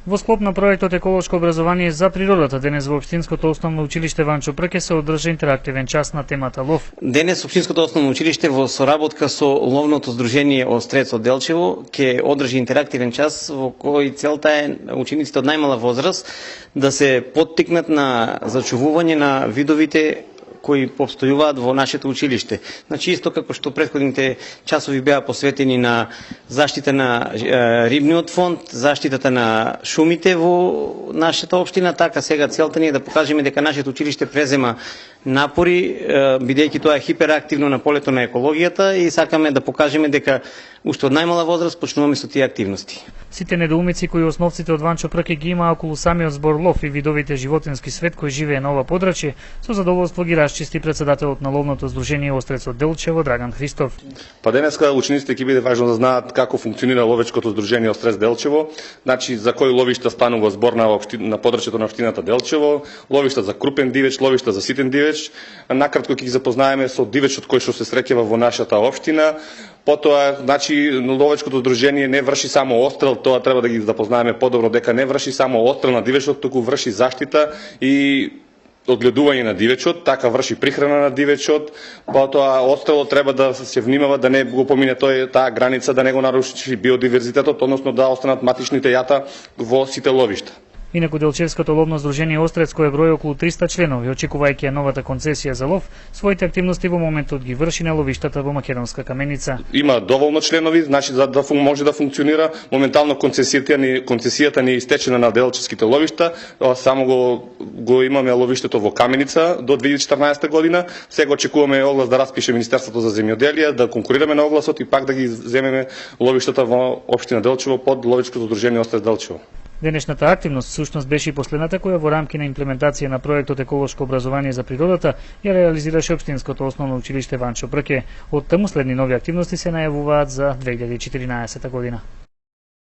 Во склоп на проектот Еколошко образование за природата, денес во Општинското основно училиште Ванчо Прке се одржа интерактивен час на темата лов. Денес Општинското основно училиште во соработка со ловното здружение Острец од Делчево ќе одржи интерактивен час во кој целта е учениците од најмала возраст да се поттикнат на зачувување на видовите кои постојуваат во нашето училиште. Значи, исто како што претходните часови беа посветени на заштита на рибниот фонд, заштитата на шумите во нашата општина, така сега целта ни е да покажеме дека нашето училиште презема напори, бидејќи тоа е хиперактивно на полето на екологијата и сакаме да покажеме дека уште од најмала возраст почнуваме со тие активности. Сите недоумици кои основците од Ванчо Прке ги има околу самиот збор лов и видовите животински свет кој живее на ова подрачје, со задоволство ги расчисти председателот на ловното здружение Острец од Делчево Драган Христов. Па денеска учениците ќе биде важно да знаат како функционира ловечкото здружение Острец Делчево, значи за кои ловишта станува збор на подрачјето на општината Делчево, ловишта за крупен дивеч, ловишта за ситен дивеч. Накратко ќе ги запознаеме со дивечот кој што се среќава во нашата општина. Потоа, значи, ловечкото здружение не врши само отстрел, тоа треба да ги запознаеме подобро дека не врши само отстрел на дивечот, туку врши заштита и одгледување на дивечот, така врши прихрана на дивечот. Потоа отстрелот треба да се внимава да не го помине таа граница, да не го наруши биодиверзитетот, односно да останат матичните јата во сите ловишта. Инаку Делчевското ловно здружение Острец, кое брои околу 300 членови, очекувајќи ја новата концесија за лов, своите активности во моментот ги врши на ловиштата во Македонска Каменица. Има доволно членови, значи за да може да функционира. Моментално концесијата ни е истечена на делчевските ловишта, само го имаме ловиштето во Каменица до 2014 година. Сега очекуваме оглас да распише Министерството за земјоделие, да конкурираме на огласот и пак да ги земеме ловиштата во општина Делчево под ловичкото здружение Острец Делчево. Денешната активност всушност беше и последната која во рамки на имплементација на проектот Еколошко образование за природата ја реализираше Општинското основно училиште Ванчо Прке. Од таму следни нови активности се најавуваат за 2014 година.